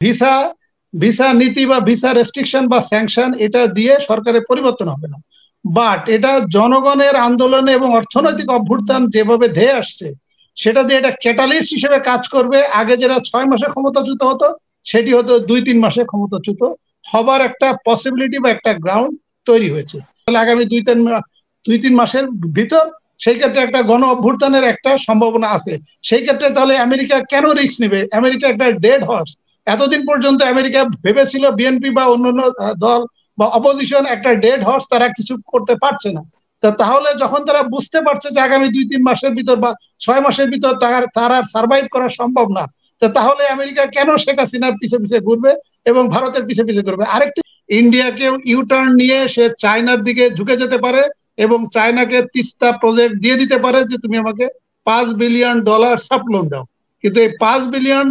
Visa visa নীতি বা visa restriction বা স্যাংশন এটা দিয়ে সরকারের পরিবর্তন হবে না, বাট এটা জনগণের আন্দোলনে এবং অর্থনৈতিক অভ্যুত্থান যেভাবে ধেয়ে আসছে সেটা দিয়ে এটা ক্যাটালিস্ট হিসেবে কাজ করবে। আগে যেটা 6 মাসে ক্ষমতাচ্যুত হতো সেটি হতো 2-3 মাসে ক্ষমতাচ্যুত হবার একটা পসিবিলিটি বা একটা গ্রাউন্ড তৈরি হয়েছে। তাহলে আগামী 2-3 মাসের ভিতর সেই ক্ষেত্রে একটা গণ অভ্যুত্থানের একটা সম্ভাবনা আছে। সেই ক্ষেত্রে তাহলে আমেরিকা কেন রিস্ক নেবে? আমেরিকা একটা ডেড হর্স। এতদিন পর্যন্ত আমেরিকা ভেবেছিল বিএনপি বা অন্যান্য দল বা অপোজিশন একটা ডেড হর্স, তারা কিছু করতে পারছে না। তাহলে যখন তারা বুঝতে পারছে যে আগামী 2-3 মাসের ভিতর বা 6 মাসের ভিতর তারা সার্ভাইভ করা সম্ভব না, তাহলে আমেরিকা কেন শেখ হাসিনার পিছে পিছে ঘুরবে এবং ভারতের পিছে পিছে ঘুরবে? আরেকটি, ইন্ডিয়াকে ইউটার্ন নিয়ে সে চায়নার দিকে ঝুঁকে যেতে পারে এবং চায়নাকে তিস্তা প্রজেক্ট দিয়ে দিতে পারে যে তুমি আমাকে $5 বিলিয়ন সফট লোন দাও। কিন্তু এই $5 বিলিয়ন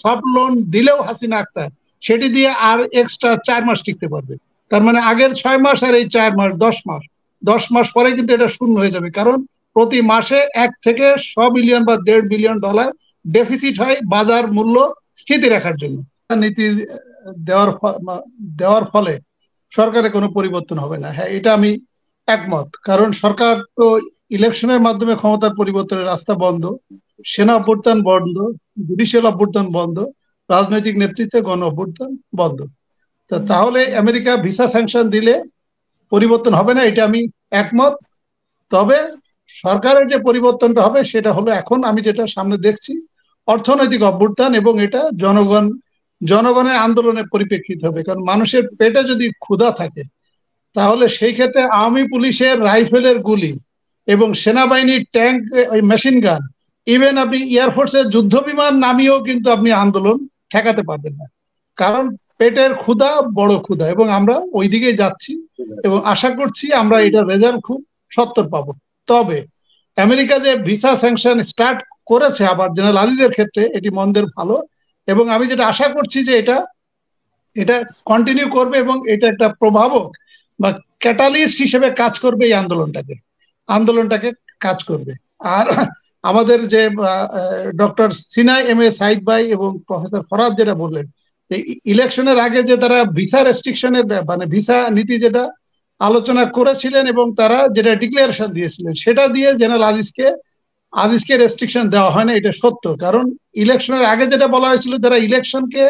সফট লোন দিলেও হাসিনা আক্তার সেটি দিয়ে আর এক্সট্রা 4 মাস টিকতে পারবে। তার মানে আগের 6 মাস আর এই 4 মাস 10 মাস, 10 মাস পরে কিন্তু এটা শূন্য হয়ে যাবে, কারণ প্রতি মাসে 1 থেকে 100 বিলিয়ন বা $1.5 বিলিয়ন ডেফিসিট হয় বাজার মূল্য স্থিতি রাখার জন্য। নীতি দেওয়ার ফলে সরকারের কোনো পরিবর্তন হবে না, হ্যাঁ এটা আমি একমত। কারণ সরকার তো ইলেকশনের মাধ্যমে ক্ষমতার পরিবর্তনের রাস্তা বন্ধ, সেনা অভ্যুত্থান বন্ধ, জুডিশিয়াল অভ্যুত্থান বন্ধ, রাজনৈতিক নেতৃত্বে গণ অভ্যুত্থান বন্ধ। তাহলে আমেরিকা ভিসা স্যাংশন দিলে পরিবর্তন হবে না, এটা আমি একমত। তবে সরকারের যে পরিবর্তনটা হবে সেটা হলো এখন আমি যেটা সামনে দেখছি অর্থনৈতিক অভ্যুত্থান, এবং এটা জনগণের আন্দোলনের পরিপ্রেক্ষিতে হবে। কারণ মানুষের পেটে যদি ক্ষুধা থাকে তাহলে সেই ক্ষেত্রে আর্মি পুলিশের রাইফেলের গুলি এবং সেনাবাহিনীর ট্যাঙ্ক, মেশিন গান, ইভেন আপনি এয়ারফোর্সের যুদ্ধ বিমান নামিয়েও কিন্তু আপনি আন্দোলন ঠেকাতে পারবেন না। কারণ পেটের ক্ষুধা বড় ক্ষুধা, এবং আমরা ওই দিকে যাচ্ছি এবং আশা করছি আমরা এটা রেজাল্ট খুব সত্তর পাবো। তবে আমেরিকা যে ভিসা স্যাংশন স্টার্ট করেছে আবার জেনারেল আলীদের ক্ষেত্রে, এটি মন্দের ভালো, এবং আমি যেটা আশা করছি যে এটা কন্টিনিউ করবে এবং এটা একটা প্রভাবক বা ক্যাটালিস্ট হিসেবে কাজ করবে এই আন্দোলনটাকে কাজ করবে। আর আমাদের যে doctor Sinai M A Saeed ভাই এবং প্রফেসর ফরাদ যেটা বললেন, ইলেকশনের আগে যে তারা ভিসা রেস্ট্রিকশনের মানে ভিসা নীতি যেটা আলোচনা করেছিলেন এবং তারা যেটা ডিক্লারেশন দিয়েছিলেন সেটা দিয়ে জেনারেল আজিজকে রেস্ট্রিকশন দেওয়া হয় না, এটা সত্য। কারণ ইলেকশনের আগে যেটা বলা হয়েছিল যারা ইলেকশনকে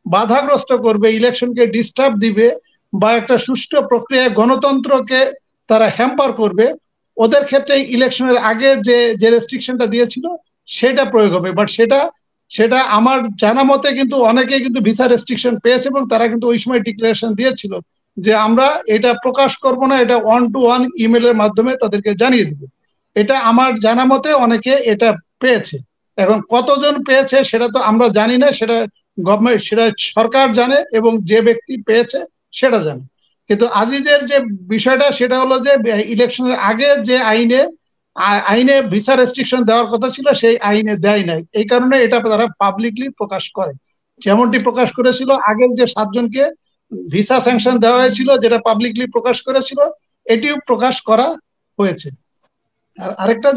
বাধাগ্রস্ত করবে, ইলেকশনকে ডিস্টার্ব দিবে বা একটা সুষ্ঠু প্রক্রিয়ায় গণতন্ত্রকে তারা হ্যাম্পার করবে, ওদের ক্ষেত্রে ইলেকশনের আগে যে রেস্ট্রিকশনটা দিয়েছিল সেটা প্রয়োগ হবে। বাট সেটা আমার জানা মতে কিন্তু অনেকে কিন্তু ভিসা রেস্ট্রিকশন পেয়েছে এবং তারা কিন্তু ওই সময় ডিক্লারেশন দিয়েছিল যে আমরা এটা প্রকাশ করব না, এটা 1-to-1 ইমেলের মাধ্যমে তাদেরকে জানিয়ে দিব। এটা আমার জানা মতে অনেকে এটা পেয়েছে। এখন কতজন পেয়েছে সেটা তো আমরা জানি না, সেটা গভর্নমেন্ট, সেটা সরকার জানে এবং যে ব্যক্তি পেয়েছে সেটা জানে। কিন্তু আজিজের যে বিষয়টা সেটা হলো যে ইলেকশনের আগে যে আইনে ভিসা রেস্ট্রিকশন দেওয়ার কথা ছিল সেই আইনে দেয় নাই, এই কারণে এটা তারা পাবলিকলি প্রকাশ করে। যেমনটি প্রকাশ করেছিল আগের যে 7 জনকে ভিসা স্যাংশন দেওয়া হয়েছিল যেটা পাবলিকলি প্রকাশ করেছিল, এটিও প্রকাশ করা হয়েছে। আর আরেকটা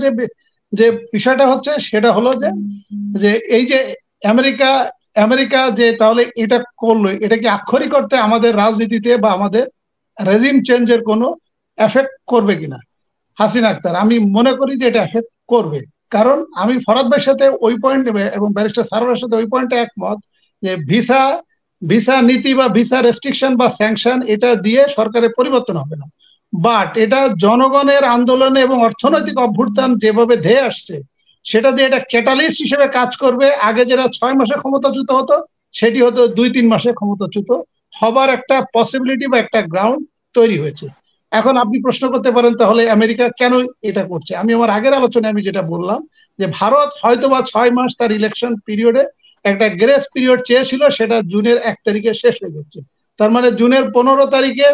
যে বিষয়টা হচ্ছে সেটা হলো যে এই যে আমেরিকা যে তাহলে এটা করলো, এটা কি আক্ষরিক অর্থে আমাদের রাজনীতিতে বা আমাদের রেজিম চেঞ্জের কোনো এফেক্ট করবে কিনা? হাসিনা আক্তার, আমি মনে করি যে এটা এফেক্ট করবে। কারণ আমি ফরাদ ভাইয়ের সাথে ওই পয়েন্ট এবং ব্যারিস্টার সারোয়ারের সাথে ওই পয়েন্টে একমত যে ভিসা নীতি বা ভিসা রেস্ট্রিকশন বা স্যাংশন এটা দিয়ে সরকারের পরিবর্তন হবে না, বাট এটা জনগণের আন্দোলনে এবং অর্থনৈতিক অভ্যুত্থান যেভাবে ধেয়ে আসছে সেটা দিয়ে এটা ক্যাটালিস্ট হিসেবে কাজ করবে। আগে যেটা 6 মাসে ক্ষমতাচ্যুত হতো সেটি হতো 2-3 মাসে ক্ষমতাচ্যুত হবার একটা পসিবিলিটি বা একটা গ্রাউন্ড তৈরি হয়েছে। এখন আপনি প্রশ্ন করতে পারেন তাহলে আমেরিকা কেন এটা করছে? আমি আমার আগের আলোচনায় আমি যেটা বললাম যে ভারত হয়তোবা 6 মাস তার ইলেকশন পিরিয়ডে একটা গ্রেস পিরিয়ড চেয়েছিল, সেটা জুনের 1 তারিখে শেষ হয়ে যাচ্ছে। তার মানে জুনের 15 তারিখে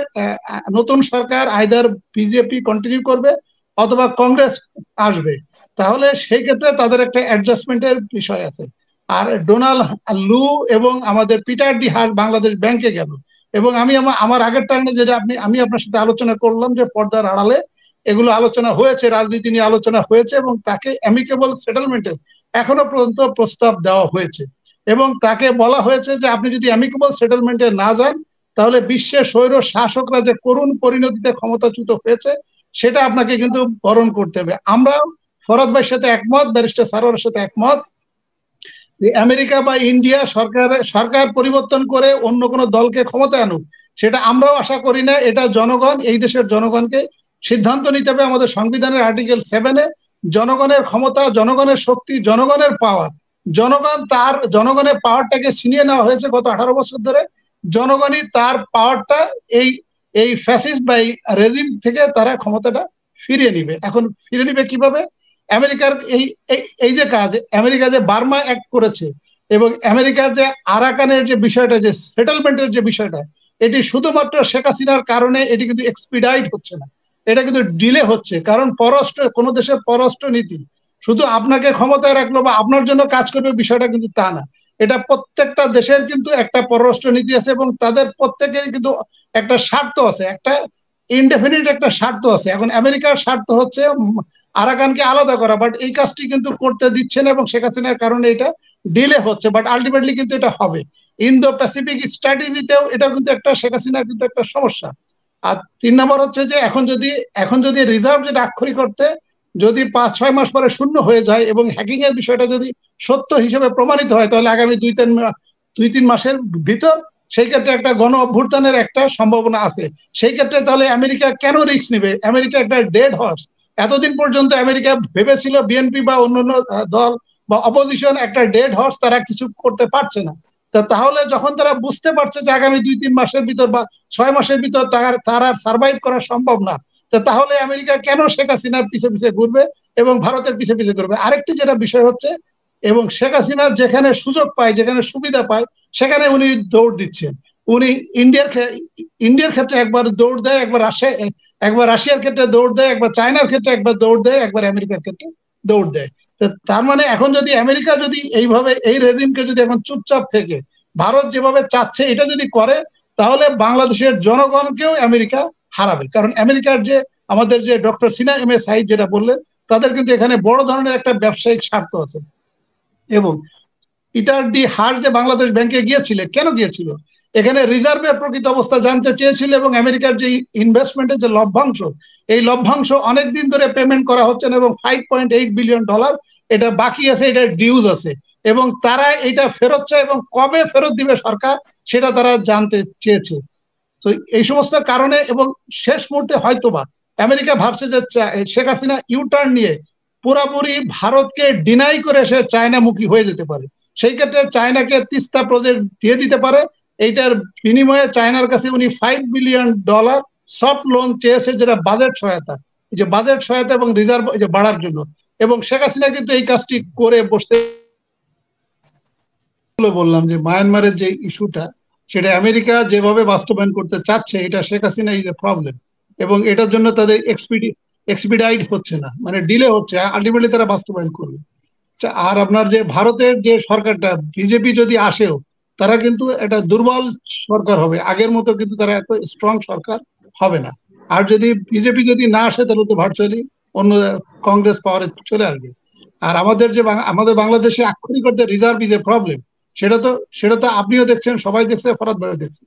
নতুন সরকার আইদার বিজেপি কন্টিনিউ করবে অথবা কংগ্রেস আসবে। তাহলে সেই ক্ষেত্রে তাদের একটা অ্যাডজাস্টমেন্টের বিষয় আছে। আর ডোনাল্ড লু এবং আমাদের পিটার ডি হাস বাংলাদেশ ব্যাংকে গেল, এবং আমি আমার আগের টাইমে যেটা আমি আপনার সাথে আলোচনা করলাম যে পর্দার আড়ালে এগুলো আলোচনা হয়েছে, রাজনীতি নিয়ে আলোচনা হয়েছে এবং তাকে অ্যামিকেবল সেটেলমেন্টের এখনো পর্যন্ত প্রস্তাব দেওয়া হয়েছে। এবং তাকে বলা হয়েছে যে আপনি যদি অ্যামিকেবল সেটেলমেন্টে না যান তাহলে বিশ্বের স্বৈর শাসকরা যে করুণ পরিণতিতে ক্ষমতাচ্যুত হয়েছে সেটা আপনাকে কিন্তু বরণ করতে হবে। আমরা ফরহাদ ভাইয়ের সাথে একমত, ব্যারিস্টার সারোয়ারের সাথে একমত যে আমেরিকা বা ইন্ডিয়া সরকার পরিবর্তন করে অন্য কোনো দলকে ক্ষমতায় আনুক, সেটা আমরাও আশা করি না। এটা জনগণ, এই দেশের জনগণকে সিদ্ধান্ত নিতে হবে। আমাদের সংবিধানের আর্টিকেল 7-এ জনগণের ক্ষমতা, জনগণের শক্তি, জনগণের পাওয়ার, জনগণের পাওয়ারটাকে ছিনিয়ে নেওয়া হয়েছে গত 18 বছর ধরে। জনগণই তার পাওয়ারটা এই ফ্যাসিস্ট বা এই রেজিম থেকে তারা ক্ষমতাটা ফিরিয়ে নিবে। এখন ফিরে নিবে কিভাবে? আমেরিকার এই যে কাজ, আমেরিকা যে বার্মা অ্যাক্ট করেছে এবং আমেরিকার যে আরাকানের যে বিষয়টা, যে সেটেলমেন্টের যে বিষয়টা, এটি শুধুমাত্র শেখ হাসিনার কারণে এটি কিন্তু এক্সপিডাইট হচ্ছে না, এটা কিন্তু ডিলে হচ্ছে। কারণ কোনো দেশের পররাষ্ট্র নীতি শুধু আপনাকে ক্ষমতায় রাখলো বা আপনার জন্য কাজ করবে বিষয়টা কিন্তু তা না। এটা প্রত্যেকটা দেশের কিন্তু একটা পররাষ্ট্র নীতি আছে এবং তাদের প্রত্যেকেরই কিন্তু একটা স্বার্থ আছে, একটা ইনডেফিনিট একটা স্বার্থ আছে। এখন আমেরিকার স্বার্থ হচ্ছে আরাকানকে আলাদা করা, বাট এই কাজটি কিন্তু করতে দিচ্ছে না এবং শেখ হাসিনার কারণে এটা ডিলে হচ্ছে, বাট আলটিমেটলি কিন্তু এটা হবে। ইন্দো প্যাসিফিক স্ট্র্যাটেজিতেও এটা কিন্তু একটা শেখ হাসিনার কিন্তু একটা সমস্যা। আর 3 নম্বর হচ্ছে যে এখন যদি রিজার্ভ যেটা আক্ষরিক করতে যদি 5-6 মাস পরে শূন্য হয়ে যায় এবং হ্যাকিং এর বিষয়টা যদি সত্য হিসেবে প্রমাণিত হয় তাহলে আগামী 2-3 মাসের ভিতর সেই ক্ষেত্রে একটা গণ অভ্যুত্থানের একটা সম্ভাবনা আছে। সেই ক্ষেত্রে তাহলে আমেরিকা কেন রিস্ক নেবে? আমেরিকা একটা ডেড হর্স। এতদিন পর্যন্ত আমেরিকা ভেবেছিল বিএনপি বা অন্যান্য দল বা অপোজিশন একটা ডেড হর্স, তারা কিছু করতে পারছে না। তাহলে যখন তারা বুঝতে পারছে যে আগামী 2-3 মাসের ভিতর বা 6 মাসের ভিতর তারা সার্ভাইভ করা সম্ভব না, তাহলে আমেরিকা কেন শেখ হাসিনার পিছে পিছে ঘুরবে এবং ভারতের পিছে পিছে ঘুরবে? আরেকটি যেটা বিষয় হচ্ছে, এবং শেখ হাসিনা যেখানে সুযোগ পায়, যেখানে সুবিধা পায়, সেখানে উনি দৌড় দিচ্ছেন। উনি ইন্ডিয়ার ক্ষেত্রে একবার দৌড় দেয়, একবার রাশিয়ার ক্ষেত্রে দৌড় দেয়, একবার চায়নার ক্ষেত্রে একবার দৌড় দেয়, একবার আমেরিকার ক্ষেত্রে দৌড় দেয়। তার মানে এখন যদি আমেরিকা যদি এইভাবে এই রেজিমকে যদি এখন চুপচাপ থেকে ভারত যেভাবে চাচ্ছে এটা যদি করে, তাহলে বাংলাদেশের জনগণকেও আমেরিকা হারাবে। কারণ আমেরিকার যে আমাদের যে doctor Cena M A Saeed যেটা বললেন, তাদের কিন্তু এখানে বড় ধরনের একটা ব্যবসায়িক স্বার্থ আছে। এবং পিটার ডি হার যে বাংলাদেশ ব্যাংকে গিয়েছিলেন, কেন গিয়েছিল? এখানে রিজার্ভের প্রকৃত অবস্থা জানতে চেয়েছিল এবং আমেরিকার যে ইনভেস্টমেন্টের যে লভ্যাংশ, এই লভ্যাংশ অনেকদিন ধরে পেমেন্ট করা হচ্ছে না এবং $5.8 বিলিয়ন এটা বাকি আছে, এটা ডিউজ আছে এবং তারা এটা ফেরত চায় এবং কবে ফেরত দিবে সরকার সেটা তারা জানতে চেয়েছে। তো এই সমস্ত কারণে এবং শেষ মুহূর্তে হয়তোবা আমেরিকা ভাবছে যে শেখ হাসিনা ইউটার্ন নিয়ে পুরাপুরি ভারতকে ডিনাই করে সে চায়নামুখী হয়ে যেতে পারে। সেই ক্ষেত্রে চায়নাকে তিস্তা প্রজেক্ট দিয়ে দিতে পারে। এইটার বিনিময়ে চায়নার কাছে উনি $5 বিলিয়ন সফট লোন চেয়েছে, যেটা বাজেট সহায়তা, যে বাজেট সহায়তা এবং রিজার্ভ যে বাড়ার জন্য। এবং শেখ হাসিনা কিন্তু এই কাজটি করে বসতে বললাম যে মায়ানমারের যে ইস্যুটা, সেটা আমেরিকা যেভাবে বাস্তবায়ন করতে চাচ্ছে, এটা Sheikh Hasina is a problem এবং এটার জন্য তাদের এক্সপিডাইট হচ্ছে না, মানে ডিলে হচ্ছে। আলটিমেটলি তারা বাস্তবায়ন করবে। আর আপনার যে ভারতের যে সরকারটা বিজেপি যদি আসেও, তারা কিন্তু একটা দুর্বল সরকার হবে, আগের মতো কিন্তু তারা এত স্ট্রং সরকার হবে না। আর যদি বিজেপি যদি না আসে তাহলে তো ভার্চুয়ালি অন্য কংগ্রেস পাওয়ারে চলে আসবে। আর আমাদের বাংলাদেশে আক্ষরিক অর্থে রিজার্ভ ইজ এ প্রবলেম। সেটা তো আপনিও দেখছেন, সবাই দেখছে, ফরহাদ ভাইও দেখছে।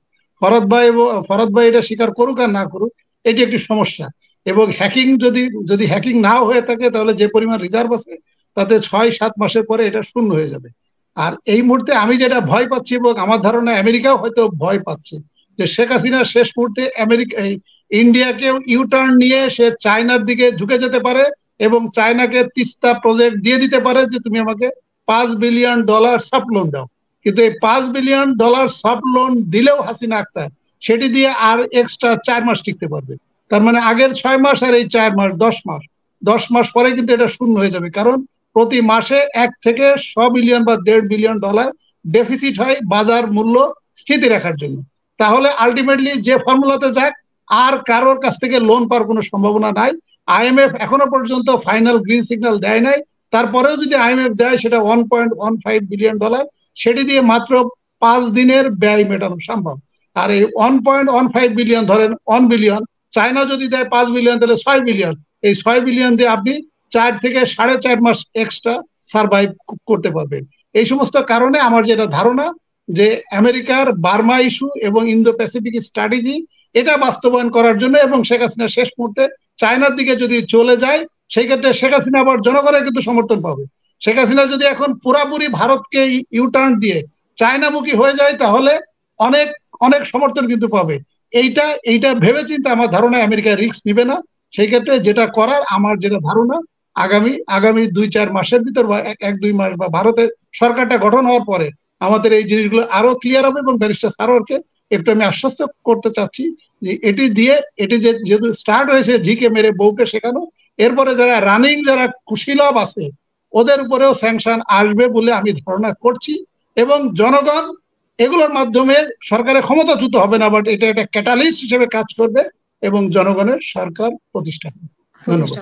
ফরহাদ ভাই এটা স্বীকার করুক আর না করুক, এটি একটি সমস্যা। এবং যদি হ্যাকিং নাও হয়ে থাকে তাহলে যে পরিমাণ রিজার্ভ আছে তাতে 6-7 মাসের পরে এটা শূন্য হয়ে যাবে। আর এই মুহূর্তে আমি যেটা ভয় পাচ্ছি এবং আমার ধারণা আমেরিকাও হয়তো ভয় পাচ্ছে, যে শেখ হাসিনা শেষ মুহূর্তে ইন্ডিয়াকে ইউটার্ন নিয়ে সে চায়নার দিকে ঝুঁকে যেতে পারে এবং চায়নাকে তিস্তা প্রজেক্ট দিয়ে দিতে পারে যে তুমি আমাকে $5 বিলিয়ন সফট লোন দাও। কিন্তু এই $5 বিলিয়ন সফট লোন দিলেও হাসিনা আক্তার সেটি দিয়ে আর এক্সট্রা 4 মাস টিকতে পারবে। তার মানে আগের 6 মাস আর এই 4 মাস 10 মাস পরে কিন্তু এটা শূন্য হয়ে যাবে। কারণ প্রতি মাসে 1 থেকে 100 বিলিয়ন বা $1.5 বিলিয়ন ডেফিসিট হয় বাজার মূল্য স্থিতি রাখার জন্য। তাহলে আলটিমেটলি যে ফর্মুলাতে যাক, আর কারোর কাছ থেকে লোন পাওয়ার কোনো সম্ভাবনা নাই। আইএমএফ এখনো পর্যন্ত ফাইনাল গ্রিন সিগন্যাল দেয় নাই। তারপরেও যদি আইএমএফ দেয় সেটা $1.15 বিলিয়ন, সেটি দিয়ে মাত্র 5 দিনের ব্যয় মেটানো সম্ভব। আর এই 1.15 বিলিয়ন, ধরেন 1 বিলিয়ন, চায়না যদি দেয় 5 বিলিয়ন তাহলে 6 বিলিয়ন। এই 6 বিলিয়ন দিয়ে আপনি 4 থেকে 4.5 মাস এক্সট্রা সার্ভাইভ করতে পারবেন। এই সমস্ত কারণে আমার যেটা ধারণা যে আমেরিকার বার্মা ইস্যু এবং ইন্দো প্যাসিফিক স্ট্র্যাটেজি এটা বাস্তবায়ন করার জন্য, এবং শেখ হাসিনা শেষ মুহূর্তে চায়নার দিকে যদি চলে যায় সেই ক্ষেত্রে শেখ হাসিনা আবার জনগণের কিন্তু সমর্থন পাবে। শেখ হাসিনা যদি এখন পুরাপুরি ভারতকে ইউটার্ন দিয়ে চায়নামুখী হয়ে যায় তাহলে অনেক অনেক সমর্থন কিন্তু পাবে। এইটা ভেবেচিন্তে আমার ধারণা আমেরিকা রিস্ক নিবে না। সেই ক্ষেত্রে যেটা করার আমার যেটা ধারণা আগামী 2-4 মাসের ভিতর বা 1-2 মাস বা ভারতের সরকারটা গঠন হওয়ার পরে আমাদের এই জিনিসগুলো আরো ক্লিয়ার হবে। এবং ব্যারিস্টার সারোয়ারকে একটু আমি আশ্বস্ত করতে চাচ্ছি যে এটি যেহেতু স্টার্ট হয়েছে ঝিকে মেরে বউকে শেখানো, এরপরে যারা রানিং যারা কুশীলব আছে ওদের উপরেও স্যাংশন আসবে বলে আমি ধারণা করছি। এবং জনগণ এগুলোর মাধ্যমে সরকারের ক্ষমতাচ্যুত হবে না, বাট এটা একটা ক্যাটালিস্ট হিসেবে কাজ করবে এবং জনগণের সরকার প্রতিষ্ঠা হবে। ধন্যবাদ।